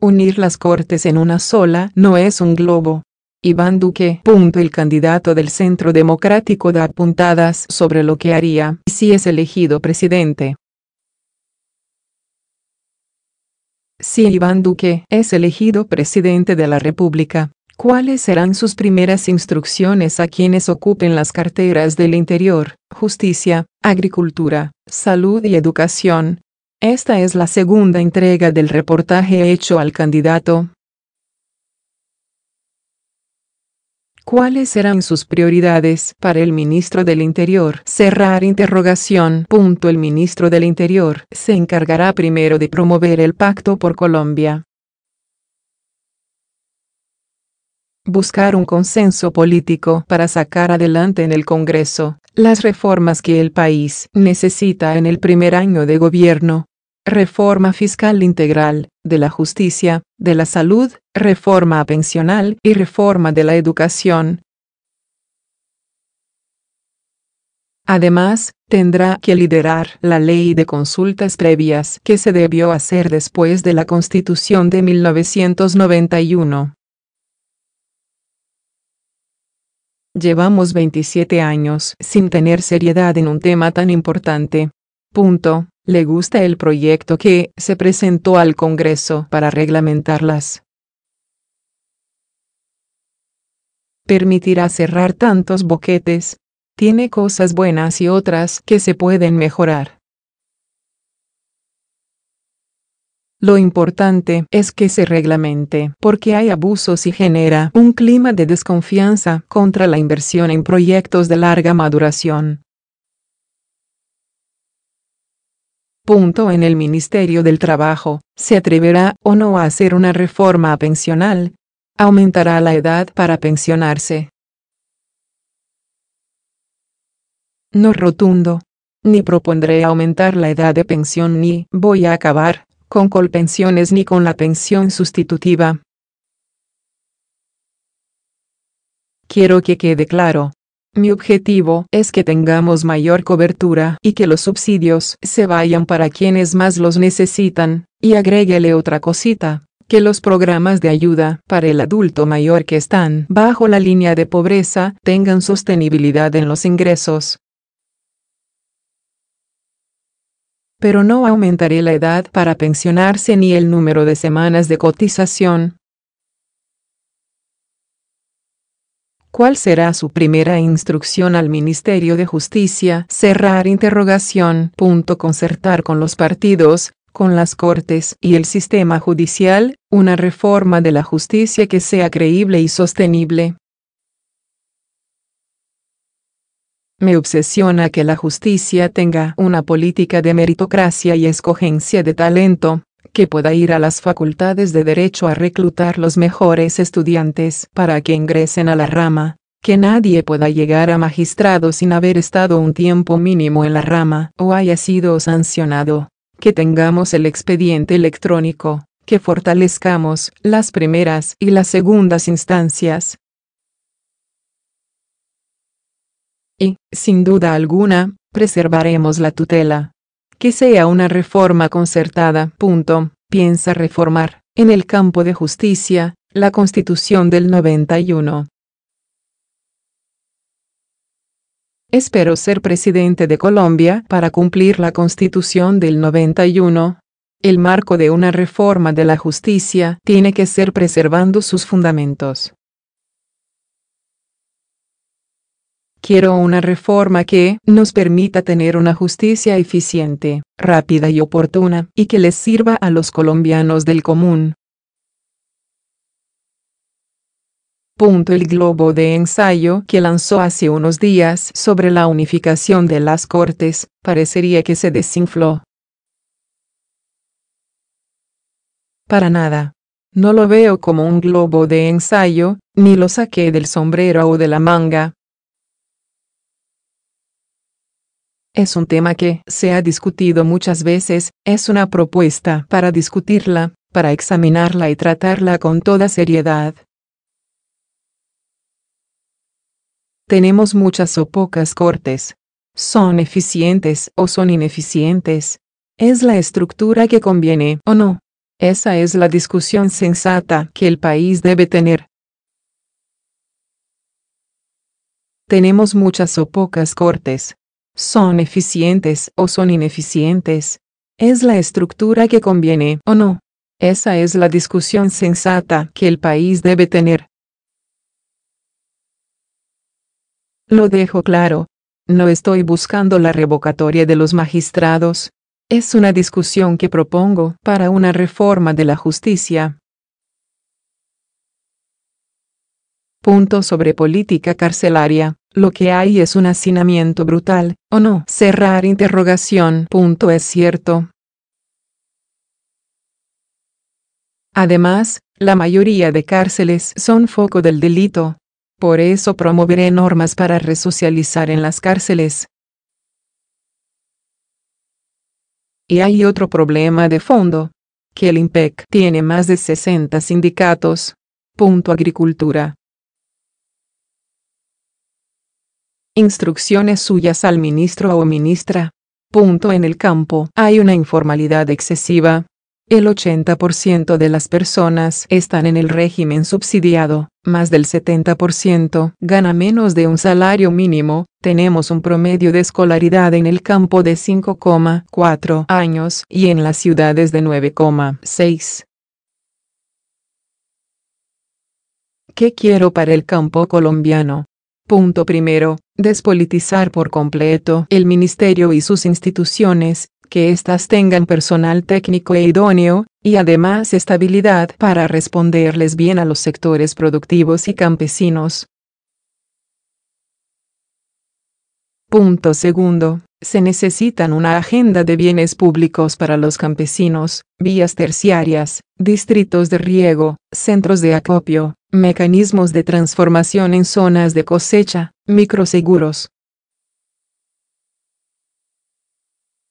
Unir las cortes en una sola no es un globo. Iván Duque. El candidato del Centro Democrático da puntadas sobre lo que haría si es elegido presidente. Si Iván Duque es elegido presidente de la República, ¿cuáles serán sus primeras instrucciones a quienes ocupen las carteras del Interior, Justicia, Agricultura, Salud y Educación? Esta es la segunda entrega del reportaje hecho al candidato. ¿Cuáles serán sus prioridades para el ministro del Interior? El ministro del Interior se encargará primero de promover el Pacto por Colombia. Buscar un consenso político para sacar adelante en el Congreso las reformas que el país necesita en el primer año de gobierno. Reforma fiscal integral, de la justicia, de la salud, reforma pensional y reforma de la educación. Además, tendrá que liderar la ley de consultas previas que se debió hacer después de la Constitución de 1991. Llevamos 27 años sin tener seriedad en un tema tan importante. ¿Le gusta el proyecto que se presentó al Congreso para reglamentarlas? ¿Permitirá cerrar tantos boquetes? Tiene cosas buenas y otras que se pueden mejorar. Lo importante es que se reglamente porque hay abusos y genera un clima de desconfianza contra la inversión en proyectos de larga maduración. En el Ministerio del Trabajo, ¿se atreverá o no a hacer una reforma pensional? ¿Aumentará la edad para pensionarse? No rotundo. Ni propondré aumentar la edad de pensión ni voy a acabar con colpensiones ni con la pensión sustitutiva. Quiero que quede claro. Mi objetivo es que tengamos mayor cobertura y que los subsidios se vayan para quienes más los necesitan, y agréguele otra cosita, que los programas de ayuda para el adulto mayor que están bajo la línea de pobreza tengan sostenibilidad en los ingresos. Pero no aumentaré la edad para pensionarse ni el número de semanas de cotización. ¿Cuál será su primera instrucción al Ministerio de Justicia? Concertar con los partidos, con las cortes y el sistema judicial, una reforma de la justicia que sea creíble y sostenible. Me obsesiona que la justicia tenga una política de meritocracia y escogencia de talento, que pueda ir a las facultades de Derecho a reclutar los mejores estudiantes para que ingresen a la rama, que nadie pueda llegar a magistrado sin haber estado un tiempo mínimo en la rama o haya sido sancionado, que tengamos el expediente electrónico, que fortalezcamos las primeras y las segundas instancias. Y, sin duda alguna, preservaremos la tutela. Que sea una reforma concertada. Piensa reformar, en el campo de justicia, la Constitución del 91. Espero ser presidente de Colombia para cumplir la Constitución del 91. El marco de una reforma de la justicia tiene que ser preservando sus fundamentos. Quiero una reforma que nos permita tener una justicia eficiente, rápida y oportuna, y que les sirva a los colombianos del común. El globo de ensayo que lanzó hace unos días sobre la unificación de las cortes, parecería que se desinfló. Para nada. No lo veo como un globo de ensayo, ni lo saqué del sombrero o de la manga. Es un tema que se ha discutido muchas veces, es una propuesta para discutirla, para examinarla y tratarla con toda seriedad. Tenemos muchas o pocas cortes. ¿Son eficientes o son ineficientes? ¿Es la estructura que conviene o no? Esa es la discusión sensata que el país debe tener. Tenemos muchas o pocas cortes. ¿Son eficientes o son ineficientes? ¿Es la estructura que conviene o no? Esa es la discusión sensata que el país debe tener. Lo dejo claro. No estoy buscando la revocatoria de los magistrados. Es una discusión que propongo para una reforma de la justicia. Punto sobre política carcelaria. Lo que hay es un hacinamiento brutal, ¿o no? Cerrar interrogación. Punto es cierto. Además, la mayoría de cárceles son foco del delito. Por eso promoveré normas para resocializar en las cárceles. Y hay otro problema de fondo. Que el IMPEC tiene más de 60 sindicatos. Punto agricultura. Instrucciones suyas al ministro o ministra. Punto en el campo hay una informalidad excesiva. El 80% de las personas están en el régimen subsidiado, más del 70% gana menos de un salario mínimo, tenemos un promedio de escolaridad en el campo de 5,4 años y en las ciudades de 9,6. ¿Qué quiero para el campo colombiano? Punto primero, despolitizar por completo el ministerio y sus instituciones, que éstas tengan personal técnico e idóneo, y además estabilidad para responderles bien a los sectores productivos y campesinos. Punto segundo, se necesitan una agenda de bienes públicos para los campesinos, vías terciarias, distritos de riego, centros de acopio, mecanismos de transformación en zonas de cosecha, microseguros.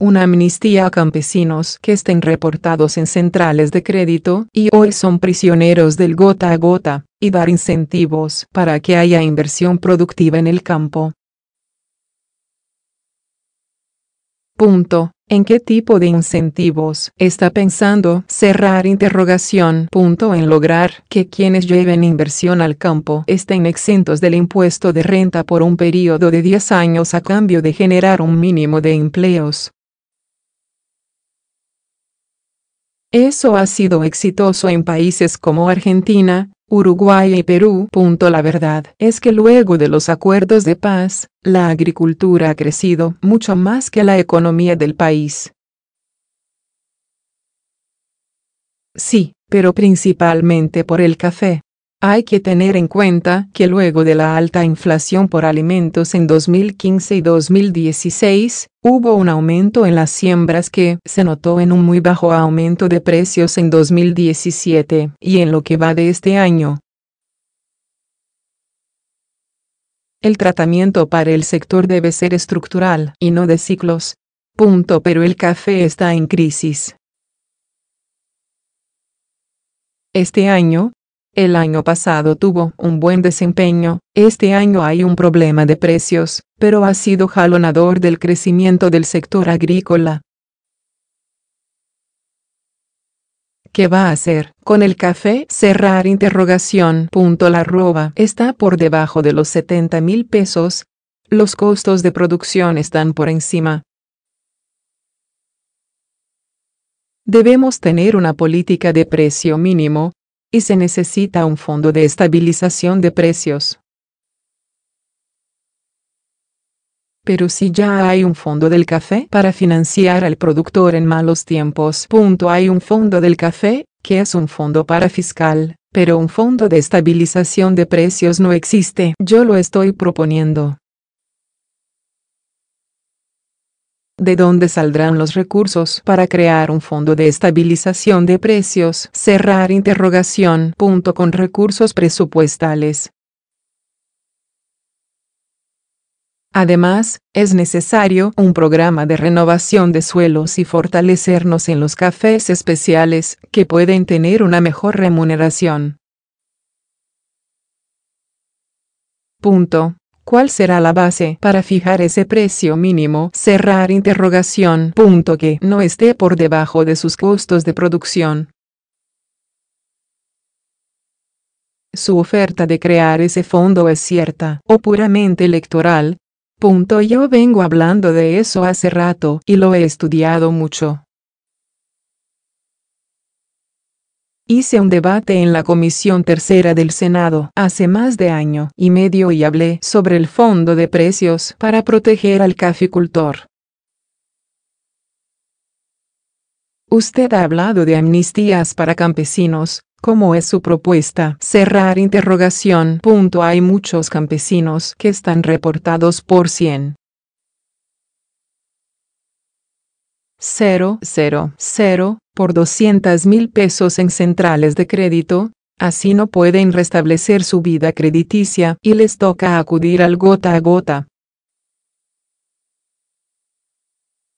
Una amnistía a campesinos que estén reportados en centrales de crédito y hoy son prisioneros del gota a gota, y dar incentivos para que haya inversión productiva en el campo. Punto. ¿En qué tipo de incentivos está pensando cerrar interrogación? Punto. En lograr que quienes lleven inversión al campo estén exentos del impuesto de renta por un periodo de 10 años a cambio de generar un mínimo de empleos. Eso ha sido exitoso en países como Argentina, Uruguay y Perú. La verdad es que luego de los acuerdos de paz, la agricultura ha crecido mucho más que la economía del país. Sí, pero principalmente por el café. Hay que tener en cuenta que luego de la alta inflación por alimentos en 2015 y 2016, hubo un aumento en las siembras que se notó en un muy bajo aumento de precios en 2017 y en lo que va de este año. El tratamiento para el sector debe ser estructural y no de ciclos. Punto. Pero el café está en crisis. Este año, el año pasado tuvo un buen desempeño, este año hay un problema de precios, pero ha sido jalonador del crecimiento del sector agrícola. ¿Qué va a hacer con el café? Cerrar interrogación. La arroba está por debajo de los 70.000 pesos. Los costos de producción están por encima. Debemos tener una política de precio mínimo, y se necesita un fondo de estabilización de precios. Pero si ya hay un fondo del café para financiar al productor en malos tiempos. Hay un fondo del café, que es un fondo parafiscal, pero un fondo de estabilización de precios no existe. Yo lo estoy proponiendo. ¿De dónde saldrán los recursos para crear un fondo de estabilización de precios? Cerrar interrogación. Con recursos presupuestales. Además, es necesario un programa de renovación de suelos y fortalecernos en los cafés especiales, que pueden tener una mejor remuneración. ¿Cuál será la base para fijar ese precio mínimo? Cerrar interrogación. Que no esté por debajo de sus costos de producción. Su oferta de crear ese fondo es cierta o puramente electoral. Yo vengo hablando de eso hace rato y lo he estudiado mucho. Hice un debate en la Comisión Tercera del Senado hace más de año y medio y hablé sobre el fondo de precios para proteger al caficultor. Usted ha hablado de amnistías para campesinos. ¿Cómo es su propuesta? Hay muchos campesinos que están reportados por 100. 000 por 200.000 pesos en centrales de crédito. Así no pueden restablecer su vida crediticia y les toca acudir al gota a gota.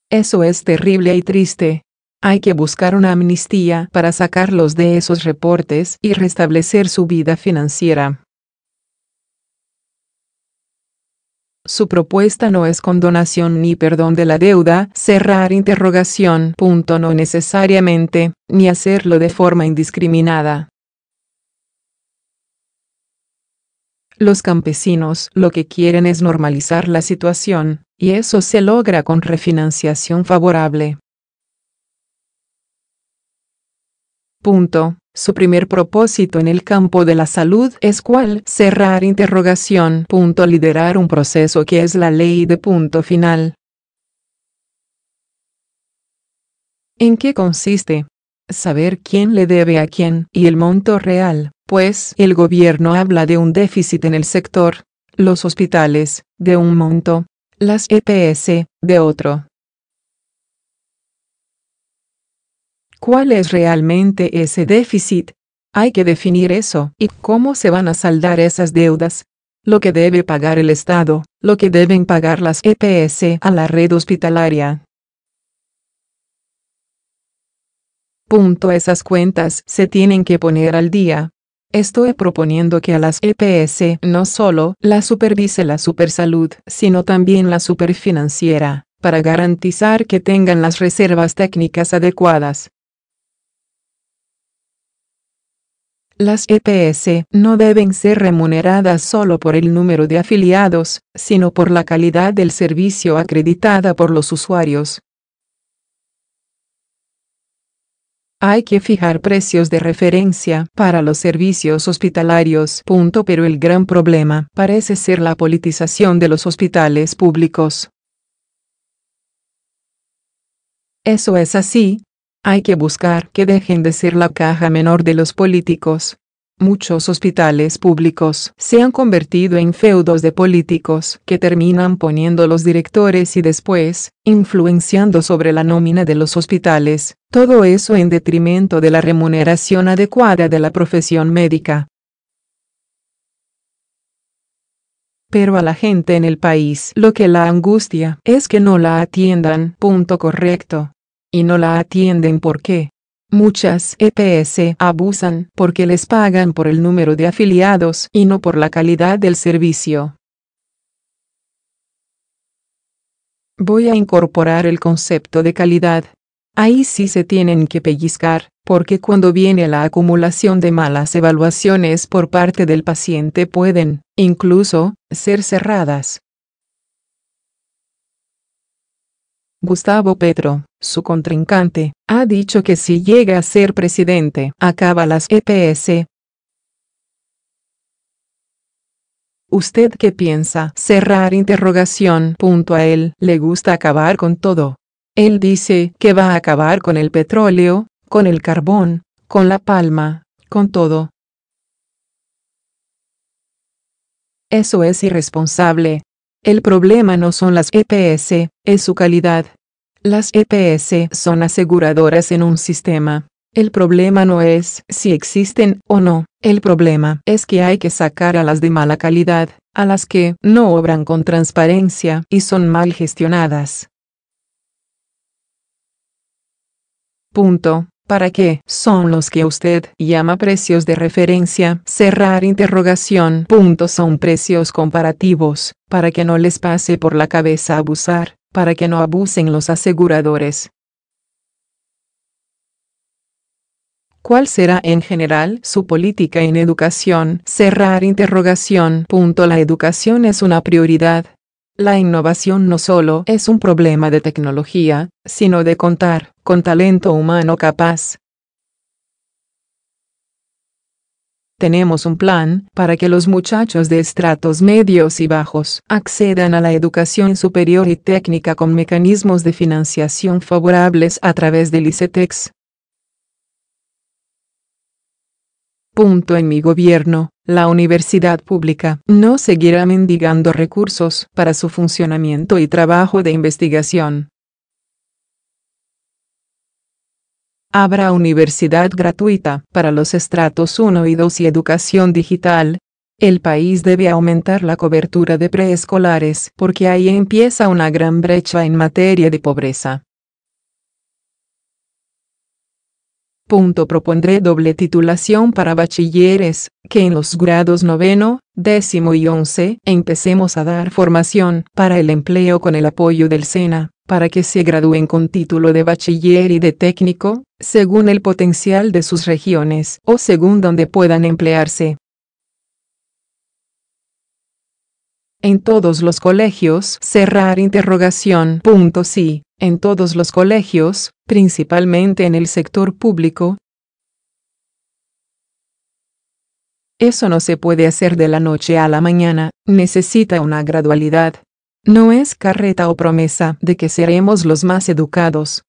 Eso es terrible y triste. Hay que buscar una amnistía para sacarlos de esos reportes y restablecer su vida financiera. Su propuesta no es condonación ni perdón de la deuda, no necesariamente, ni hacerlo de forma indiscriminada. Los campesinos lo que quieren es normalizar la situación, y eso se logra con refinanciación favorable. Su primer propósito en el campo de la salud es ¿cuál? Liderar un proceso que es la ley de punto final. ¿En qué consiste? Saber quién le debe a quién y el monto real, pues el gobierno habla de un déficit en el sector, los hospitales, de un monto, las EPS, de otro. ¿Cuál es realmente ese déficit? Hay que definir eso y cómo se van a saldar esas deudas. Lo que debe pagar el Estado, lo que deben pagar las EPS a la red hospitalaria. Esas cuentas se tienen que poner al día. Estoy proponiendo que a las EPS no solo la supervise la Supersalud, sino también la Superfinanciera, para garantizar que tengan las reservas técnicas adecuadas. Las EPS no deben ser remuneradas solo por el número de afiliados, sino por la calidad del servicio acreditada por los usuarios. Hay que fijar precios de referencia para los servicios hospitalarios. Pero el gran problema parece ser la politización de los hospitales públicos. Eso es así. Hay que buscar que dejen de ser la caja menor de los políticos. Muchos hospitales públicos se han convertido en feudos de políticos que terminan poniendo los directores y después, influenciando sobre la nómina de los hospitales, todo eso en detrimento de la remuneración adecuada de la profesión médica. Pero a la gente en el país lo que la angustia es que no la atiendan. Correcto. Y no la atienden porque muchas EPS abusan porque les pagan por el número de afiliados y no por la calidad del servicio. Voy a incorporar el concepto de calidad. Ahí sí se tienen que pellizcar, porque cuando viene la acumulación de malas evaluaciones por parte del paciente pueden, incluso, ser cerradas. Gustavo Petro, su contrincante, ha dicho que si llega a ser presidente, acaba las EPS. ¿Usted qué piensa? A él le gusta acabar con todo. Él dice que va a acabar con el petróleo, con el carbón, con la palma, con todo. Eso es irresponsable. El problema no son las EPS, es su calidad. Las EPS son aseguradoras en un sistema. El problema no es si existen o no, el problema es que hay que sacar a las de mala calidad, a las que no obran con transparencia y son mal gestionadas. ¿Para qué son los que usted llama precios de referencia? Son precios comparativos, para que no les pase por la cabeza abusar, para que no abusen los aseguradores. ¿Cuál será en general su política en educación? Cerrar interrogación. La educación es una prioridad. La innovación no solo es un problema de tecnología, sino de contar con talento humano capaz. Tenemos un plan para que los muchachos de estratos medios y bajos accedan a la educación superior y técnica con mecanismos de financiación favorables a través del ICETEX. En mi gobierno, la universidad pública no seguirá mendigando recursos para su funcionamiento y trabajo de investigación. Habrá universidad gratuita para los estratos 1 y 2 y educación digital. El país debe aumentar la cobertura de preescolares porque ahí empieza una gran brecha en materia de pobreza. Propondré doble titulación para bachilleres, que en los grados 9, 10 y 11 empecemos a dar formación para el empleo con el apoyo del SENA, para que se gradúen con título de bachiller y de técnico, según el potencial de sus regiones o según donde puedan emplearse. En todos los colegios cerrar interrogación. Sí, en todos los colegios, principalmente en el sector público. Eso no se puede hacer de la noche a la mañana, necesita una gradualidad. No es carreta o promesa de que seremos los más educados,